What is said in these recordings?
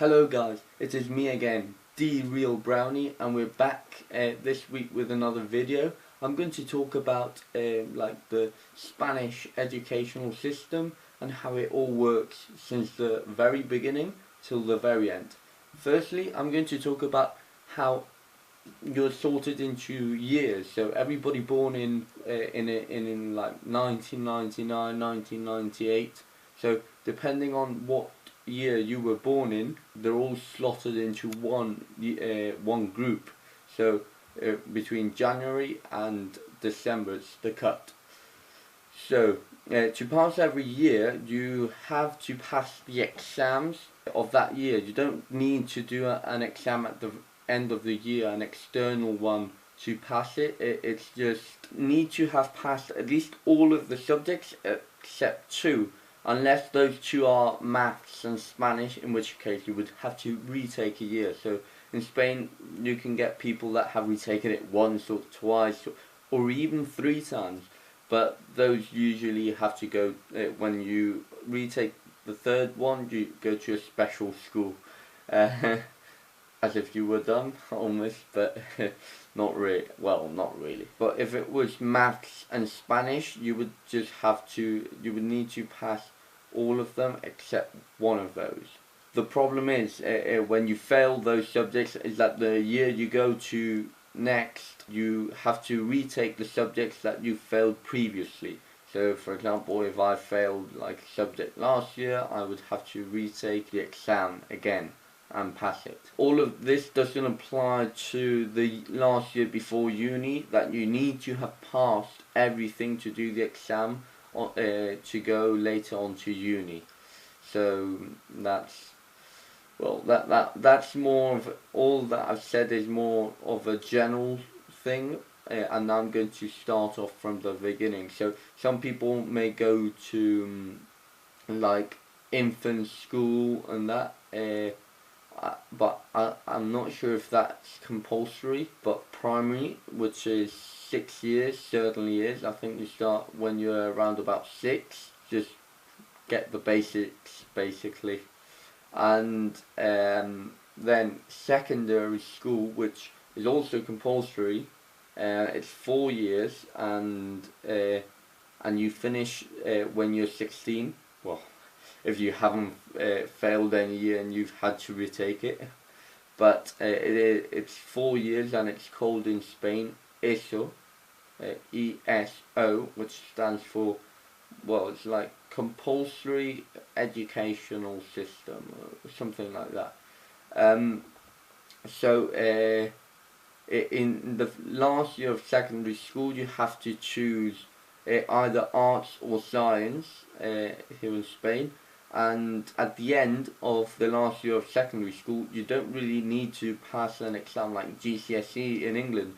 Hello guys, it is me again, The Real Brownie, and we're back this week with another video. I'm going to talk about like the Spanish educational system and how it all works since the very beginning till the very end. Firstly, I'm going to talk about how you're sorted into years. So everybody born in like 1999, 1998. So depending on what year you were born in, they're all slotted into one group. So between January and December, it's the cut. So to pass every year, you have to pass the exams of that year. You don't need to do an exam at the end of the year, an external one, to pass it. It's just need to have passed at least all of the subjects except two, unless those two are maths and Spanish, in which case you would have to retake a year. So in Spain you can get people that have retaken it once or twice or even 3 times, but those usually have to go when you retake the third one, you go to a special school. As if you were dumb, almost, but not really. Well, not really. But if it was maths and Spanish, you would need to pass all of them except one of those. The problem is, when you fail those subjects, is that the year you go to next, you have to retake the subjects that you failed previously. So, for example, if I failed like a subject last year, I would have to retake the exam again and pass it. All of this doesn't apply to the last year before uni, that you need to have passed everything to do the exam to go later on to uni. So that's that's more of, all that I've said is more of a general thing, and I'm going to start off from the beginning. So some people may go to like infant school and that, but I'm not sure if that's compulsory, but primary, which is 6 years, certainly is. I think you start when you're around about 6, just get the basics basically. And then secondary school, which is also compulsory, it's 4 years, and you finish when you're 16. Well, if you haven't failed any year and you've had to retake it. But it's 4 years, and it's called in Spain ESO, ESO, which stands for, well, it's like compulsory educational system or something like that. So in the last year of secondary school, you have to choose either arts or science here in Spain. And at the end of the last year of secondary school, you don't really need to pass an exam like GCSE in England,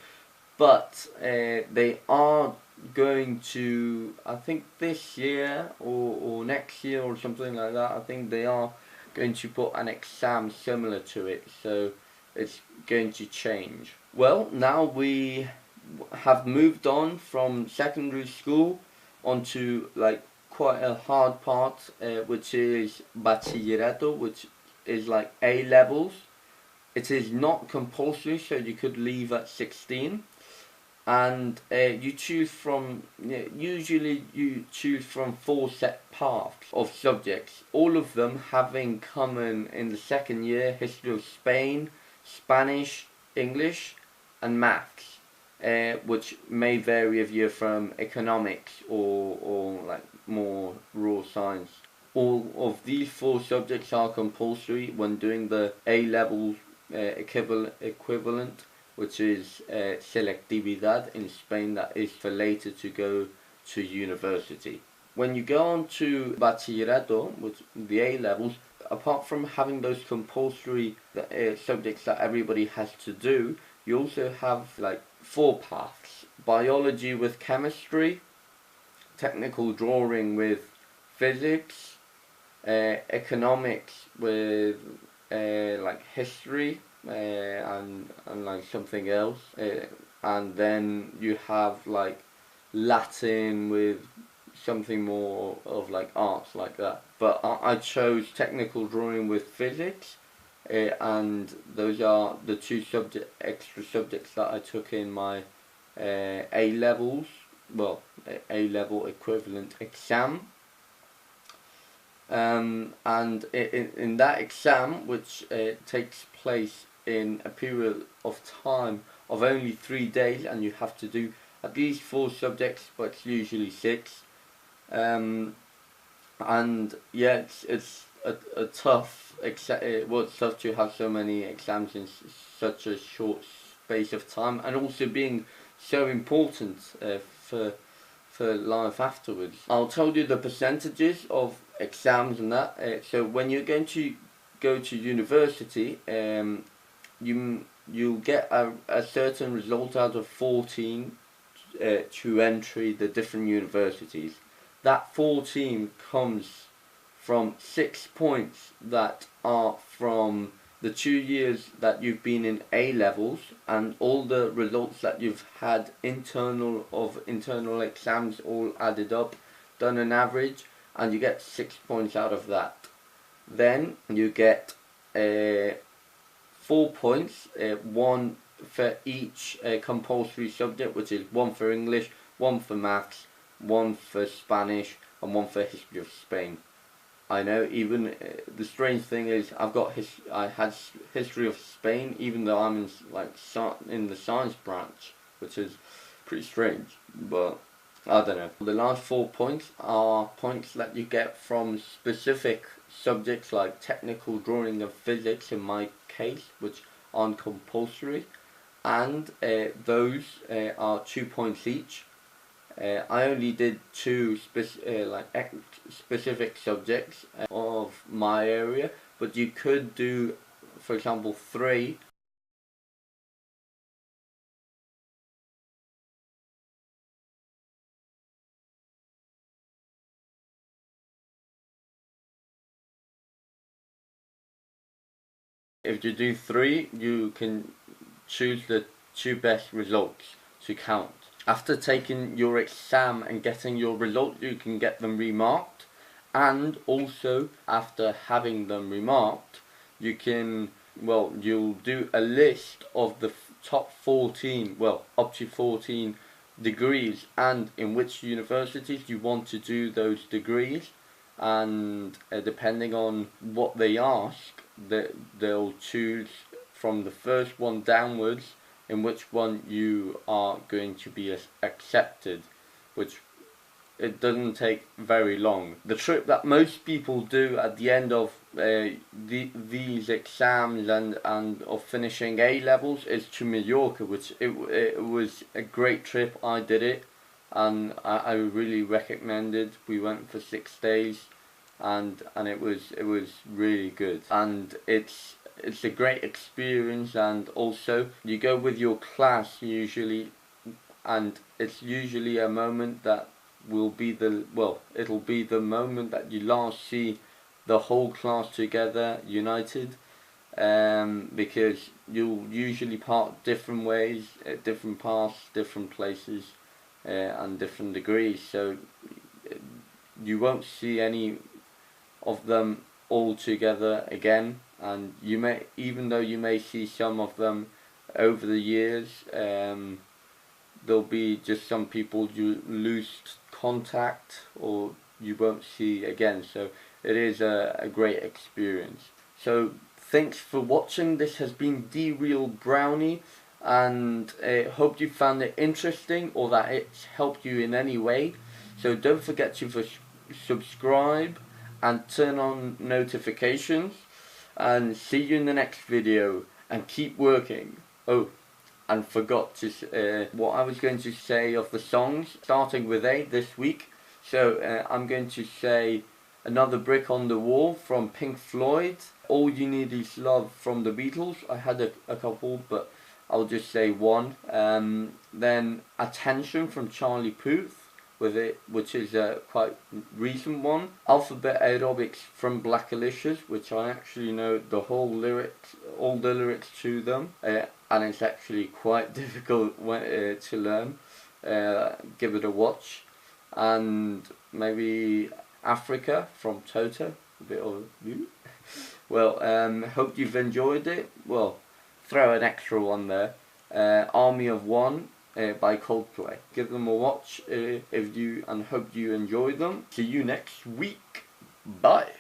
but they are going to, I think this year or next year or something like that, I think they are going to put an exam similar to it, so it's going to change. Well, now we have moved on from secondary school onto like quite a hard part, which is bachillerato, which is like A levels. It is not compulsory, so you could leave at 16, and you choose from, usually you choose from 4 set paths of subjects, all of them having common in the second year: history of Spain, Spanish, English, and maths, which may vary if you're from economics or like more raw science. All of these 4 subjects are compulsory when doing the A-level equivalent, which is selectividad in Spain, that is for later to go to university. When you go on to bachillerato, with the A-levels, apart from having those compulsory subjects that everybody has to do, you also have like 4 paths: biology with chemistry, technical drawing with physics, economics with like history, and like something else, and then you have like Latin with something more of like arts like that. But I chose technical drawing with physics, and those are the two extra subjects that I took in my A levels, well, A level equivalent exam. And in that exam, which takes place in a period of time of only 3 days, and you have to do at least 4 subjects, but it's usually 6. And yeah, it's a tough well, it's tough to have so many exams in such a short space of time, and also being so important for life afterwards. I'll tell you the percentages of exams and that. So when you're going to go to university, you'll get a certain result out of 14 to entry the different universities. That 14 comes from 6 points that are from the 2 years that you've been in A levels, and all the results that you've had internal exams all added up, done an average, and you get 6 points out of that. Then you get 4 points, one for each compulsory subject, which is 1 for English, 1 for maths, 1 for Spanish, and 1 for history of Spain. I know, even the strange thing is I had history of Spain, even though I'm in the science branch, which is pretty strange, but I don't know. The last 4 points are points that you get from specific subjects like technical drawing and physics in my case, which aren't compulsory, and those are 2 points each. I only did 2 specific subjects of my area, but you could do, for example, 3. If you do 3, you can choose the 2 best results to count. After taking your exam and getting your result, you can get them remarked, and also after having them remarked, you can, well, you'll do a list of the top 14, well, up to 14 degrees, and in which universities you want to do those degrees, and depending on what they ask, they'll choose from the first one downwards in which one you are going to be accepted, which it doesn't take very long. The trip that most people do at the end of these exams and of finishing A levels is to Mallorca, which it was a great trip. I did it, and I really recommend it. We went for 6 days, and it was really good, and it's a great experience. And also you go with your class usually, and it's usually a moment that will be it'll be the moment that you last see the whole class together united, because you'll usually part different ways, different paths, different places, and different degrees, so you won't see any of them all together again. And you may, even though you may see some of them over the years, there'll be just some people you lose contact or you won't see again, so it is a great experience. So thanks for watching. This has been The Real Brownie, and I hope you found it interesting or that it's helped you in any way. So don't forget to subscribe and turn on notifications, and see you in the next video, and keep working. Oh, and forgot to what I was going to say of the songs, starting with A this week. So I'm going to say Another Brick on the Wall from Pink Floyd, All You Need Is Love from the Beatles. I had a couple, but I'll just say one. Then Attention from Charlie Puth, with it, which is a quite recent one. Alphabet Aerobics from Black Alicious, which I actually know the whole lyrics, all the lyrics to them, and it's actually quite difficult to learn. Give it a watch. And maybe Africa from Toto, a bit of Well, hope you've enjoyed it. Well, throw an extra one there. Army of One by Coldplay. Give them a watch and hope you enjoy them. See you next week. Bye.